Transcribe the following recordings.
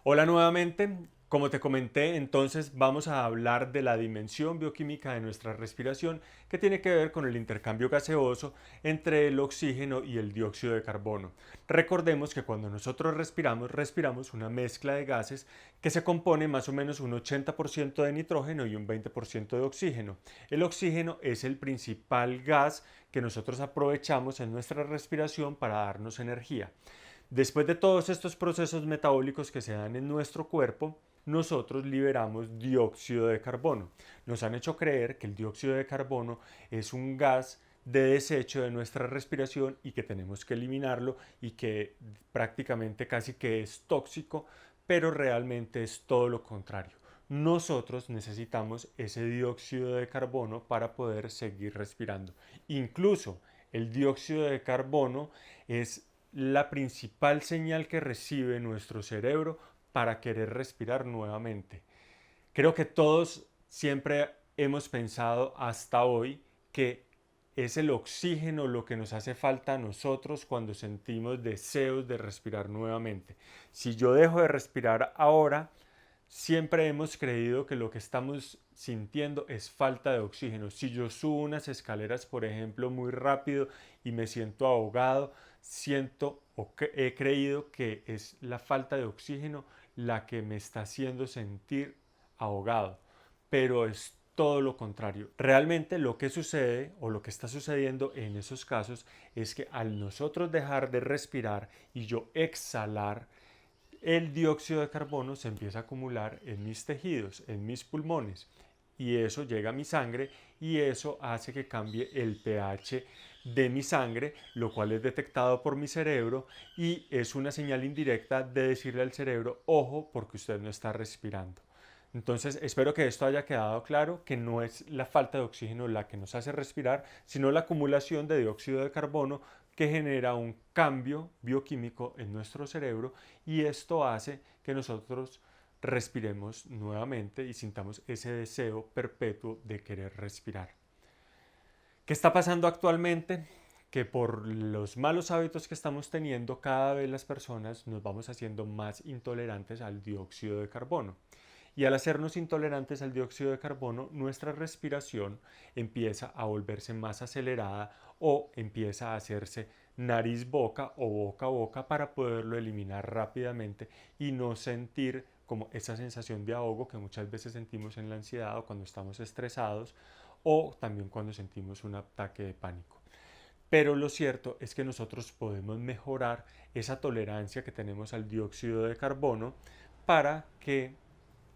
Hola nuevamente, como te comenté, entonces vamos a hablar de la dimensión bioquímica de nuestra respiración que tiene que ver con el intercambio gaseoso entre el oxígeno y el dióxido de carbono. Recordemos que cuando nosotros respiramos una mezcla de gases que se compone más o menos un 80% de nitrógeno y un 20% de oxígeno. El oxígeno es el principal gas que nosotros aprovechamos en nuestra respiración para darnos energía. Después de todos estos procesos metabólicos que se dan en nuestro cuerpo, nosotros liberamos dióxido de carbono. Nos han hecho creer que el dióxido de carbono es un gas de desecho de nuestra respiración y que tenemos que eliminarlo y que prácticamente casi que es tóxico, pero realmente es todo lo contrario. Nosotros necesitamos ese dióxido de carbono para poder seguir respirando. Incluso el dióxido de carbono es la principal señal que recibe nuestro cerebro para querer respirar nuevamente. Creo que todos siempre hemos pensado hasta hoy que es el oxígeno lo que nos hace falta a nosotros cuando sentimos deseos de respirar nuevamente. Si yo dejo de respirar ahora, siempre hemos creído que lo que estamos sintiendo es falta de oxígeno. Si yo subo unas escaleras, por ejemplo, muy rápido y me siento ahogado, siento o he creído que es la falta de oxígeno la que me está haciendo sentir ahogado. Pero es todo lo contrario. Realmente lo que sucede o lo que está sucediendo en esos casos es que al nosotros dejar de respirar y yo exhalar, el dióxido de carbono se empieza a acumular en mis tejidos, en mis pulmones, y eso llega a mi sangre y eso hace que cambie el pH de mi sangre, lo cual es detectado por mi cerebro y es una señal indirecta de decirle al cerebro, ojo, porque usted no está respirando. Entonces, espero que esto haya quedado claro, que no es la falta de oxígeno la que nos hace respirar, sino la acumulación de dióxido de carbono que genera un cambio bioquímico en nuestro cerebro y esto hace que nosotros respiremos nuevamente y sintamos ese deseo perpetuo de querer respirar. ¿Qué está pasando actualmente? Que por los malos hábitos que estamos teniendo, cada vez las personas nos vamos haciendo más intolerantes al dióxido de carbono. Y al hacernos intolerantes al dióxido de carbono, nuestra respiración empieza a volverse más acelerada o empieza a hacerse nariz-boca o boca-boca para poderlo eliminar rápidamente y no sentir como esa sensación de ahogo que muchas veces sentimos en la ansiedad o cuando estamos estresados o también cuando sentimos un ataque de pánico. Pero lo cierto es que nosotros podemos mejorar esa tolerancia que tenemos al dióxido de carbono para que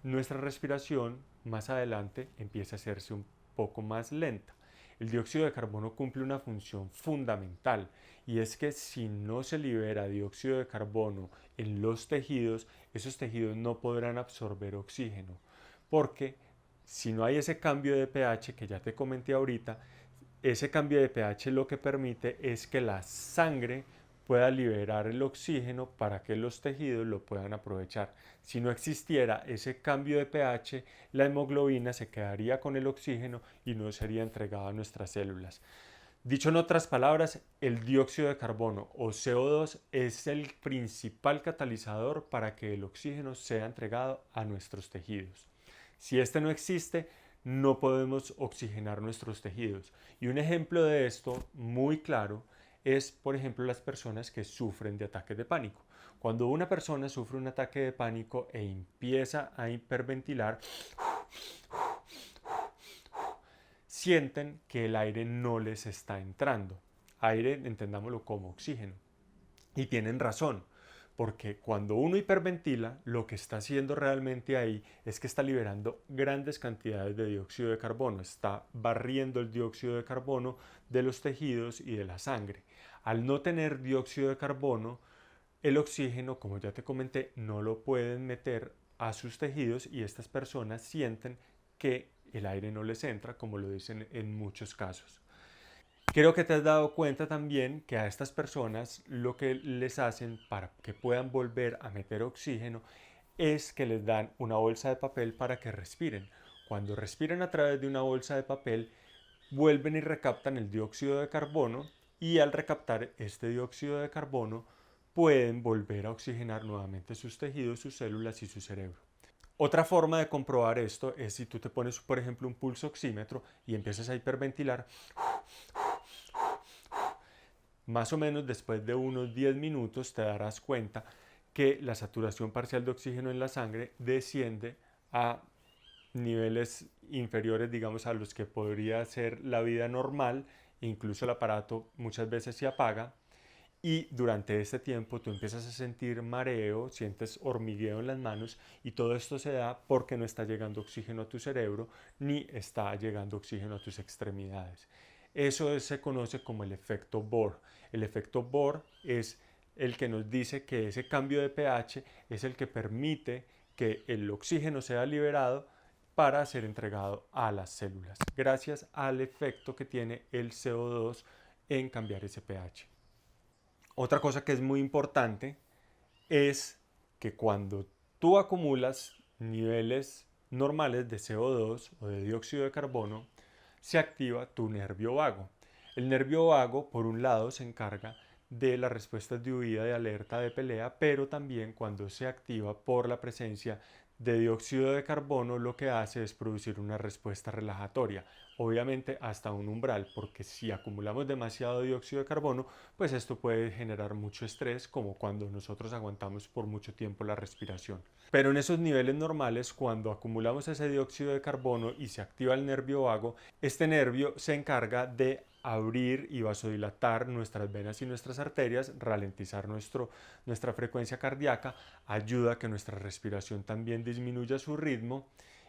nuestra respiración más adelante empieza a hacerse un poco más lenta. El dióxido de carbono cumple una función fundamental y es que si no se libera dióxido de carbono en los tejidos, esos tejidos no podrán absorber oxígeno, porque si no hay ese cambio de pH que ya te comenté ahorita, ese cambio de pH lo que permite es que la sangre pueda liberar el oxígeno para que los tejidos lo puedan aprovechar. Si no existiera ese cambio de pH, la hemoglobina se quedaría con el oxígeno y no sería entregada a nuestras células. Dicho en otras palabras, el dióxido de carbono o CO2 es el principal catalizador para que el oxígeno sea entregado a nuestros tejidos. Si este no existe, no podemos oxigenar nuestros tejidos. Y un ejemplo de esto muy claro es, por ejemplo, las personas que sufren de ataques de pánico. Cuando una persona sufre un ataque de pánico e empieza a hiperventilar, sienten que el aire no les está entrando. Aire, entendámoslo como oxígeno. Y tienen razón, porque cuando uno hiperventila, lo que está haciendo realmente ahí es que está liberando grandes cantidades de dióxido de carbono, está barriendo el dióxido de carbono de los tejidos y de la sangre. Al no tener dióxido de carbono, el oxígeno, como ya te comenté, no lo pueden meter a sus tejidos y estas personas sienten que el aire no les entra, como lo dicen en muchos casos. Creo que te has dado cuenta también que a estas personas lo que les hacen para que puedan volver a meter oxígeno es que les dan una bolsa de papel para que respiren. Cuando respiran a través de una bolsa de papel, vuelven y recaptan el dióxido de carbono y al recaptar este dióxido de carbono pueden volver a oxigenar nuevamente sus tejidos, sus células y su cerebro. Otra forma de comprobar esto es si tú te pones, por ejemplo, un pulso oxímetro y empiezas a hiperventilar. Más o menos después de unos 10 minutos te darás cuenta que la saturación parcial de oxígeno en la sangre desciende a niveles inferiores, digamos, a los que podría ser la vida normal. Incluso el aparato muchas veces se apaga y durante este tiempo tú empiezas a sentir mareo, sientes hormigueo en las manos y todo esto se da porque no está llegando oxígeno a tu cerebro ni está llegando oxígeno a tus extremidades. Eso se conoce como el efecto Bohr. El efecto Bohr es el que nos dice que ese cambio de pH es el que permite que el oxígeno sea liberado para ser entregado a las células, gracias al efecto que tiene el CO2 en cambiar ese pH. Otra cosa que es muy importante es que cuando tú acumulas niveles normales de CO2 o de dióxido de carbono, se activa tu nervio vago. El nervio vago, por un lado, se encarga de las respuestas de huida, de alerta, de pelea, pero también cuando se activa por la presencia de dióxido de carbono, lo que hace es producir una respuesta relajatoria, obviamente hasta un umbral, porque si acumulamos demasiado dióxido de carbono, pues esto puede generar mucho estrés, como cuando nosotros aguantamos por mucho tiempo la respiración. Pero en esos niveles normales, cuando acumulamos ese dióxido de carbono y se activa el nervio vago, este nervio se encarga de abrir y vasodilatar nuestras venas y nuestras arterias, ralentizar nuestra frecuencia cardíaca, ayuda a que nuestra respiración también disminuya su ritmo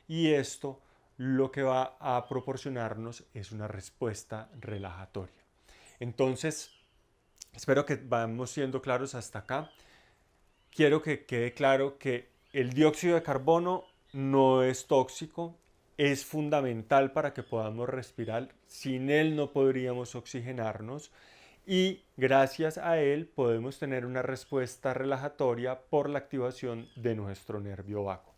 y esto lo que va a proporcionarnos es una respuesta relajatoria. Entonces, espero que vamos siendo claros hasta acá. Quiero que quede claro que el dióxido de carbono no es tóxico, es fundamental para que podamos respirar. Sin él no podríamos oxigenarnos y gracias a él podemos tener una respuesta relajatoria por la activación de nuestro nervio vago.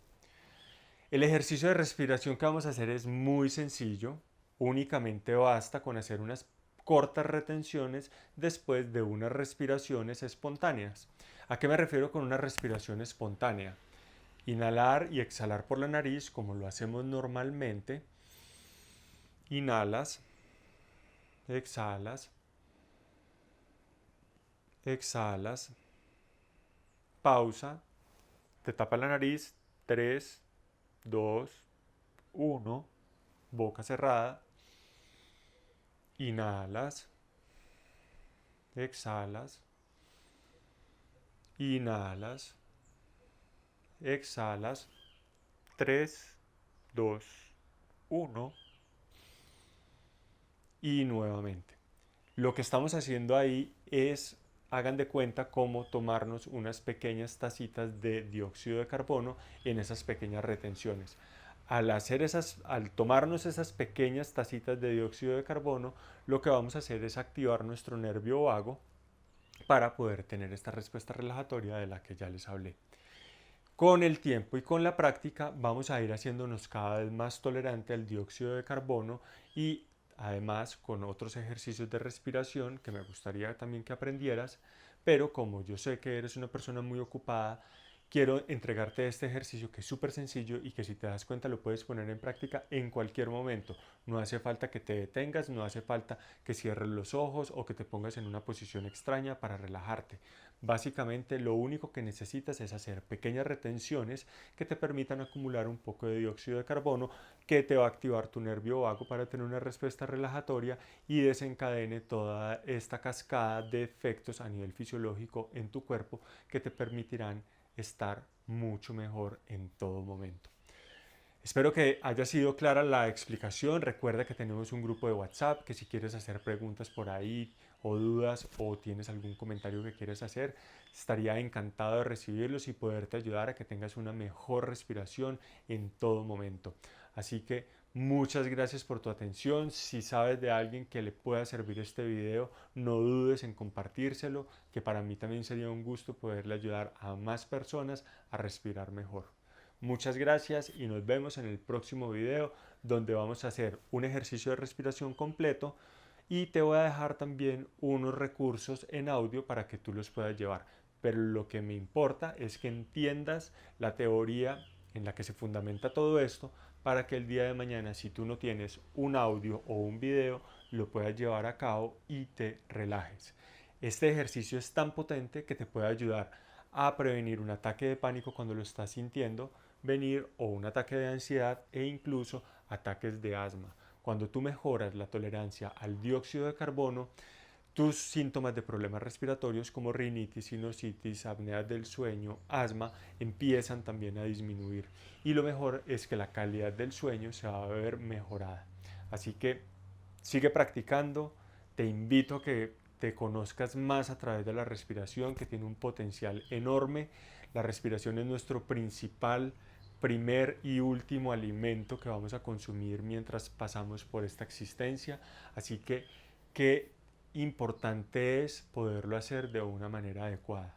El ejercicio de respiración que vamos a hacer es muy sencillo, únicamente basta con hacer unas cortas retenciones después de unas respiraciones espontáneas. ¿A qué me refiero con una respiración espontánea? Inhalar y exhalar por la nariz como lo hacemos normalmente. Inhalas, exhalas, exhalas, pausa, te tapa la nariz, 3, 2, 1, boca cerrada, inhalas, exhalas, inhalas, exhalas, 3, 2, 1 y nuevamente. Lo que estamos haciendo ahí es, hagan de cuenta cómo tomarnos unas pequeñas tacitas de dióxido de carbono en esas pequeñas retenciones. Al tomarnos esas pequeñas tacitas de dióxido de carbono, lo que vamos a hacer es activar nuestro nervio vago para poder tener esta respuesta relajatoria de la que ya les hablé. Con el tiempo y con la práctica vamos a ir haciéndonos cada vez más tolerante al dióxido de carbono y además con otros ejercicios de respiración que me gustaría también que aprendieras, pero como yo sé que eres una persona muy ocupada, quiero entregarte este ejercicio que es súper sencillo y que si te das cuenta lo puedes poner en práctica en cualquier momento. No hace falta que te detengas, no hace falta que cierres los ojos o que te pongas en una posición extraña para relajarte. Básicamente lo único que necesitas es hacer pequeñas retenciones que te permitan acumular un poco de dióxido de carbono que te va a activar tu nervio vago para tener una respuesta relajatoria y desencadene toda esta cascada de efectos a nivel fisiológico en tu cuerpo que te permitirán estar mucho mejor en todo momento. Espero que haya sido clara la explicación. Recuerda que tenemos un grupo de WhatsApp que si quieres hacer preguntas por ahí o dudas o tienes algún comentario que quieres hacer, estaría encantado de recibirlos y poderte ayudar a que tengas una mejor respiración en todo momento. Así que muchas gracias por tu atención. Si sabes de alguien que le pueda servir este video, no dudes en compartírselo, que para mí también sería un gusto poderle ayudar a más personas a respirar mejor. Muchas gracias y nos vemos en el próximo video donde vamos a hacer un ejercicio de respiración completo y te voy a dejar también unos recursos en audio para que tú los puedas llevar. pero lo que me importa es que entiendas la teoría en la que se fundamenta todo esto para que el día de mañana, si tú no tienes un audio o un video, lo puedas llevar a cabo y te relajes. Este ejercicio es tan potente que te puede ayudar a prevenir un ataque de pánico cuando lo estás sintiendo venir, o un ataque de ansiedad, e incluso ataques de asma. Cuando tú mejoras la tolerancia al dióxido de carbono, tus síntomas de problemas respiratorios como rinitis, sinusitis, apnea del sueño, asma, empiezan también a disminuir. Y lo mejor es que la calidad del sueño se va a ver mejorada. Así que sigue practicando. Te invito a que te conozcas más a través de la respiración, que tiene un potencial enorme. La respiración es nuestro principal, primer y último alimento que vamos a consumir mientras pasamos por esta existencia. Así que qué importante es poderlo hacer de una manera adecuada.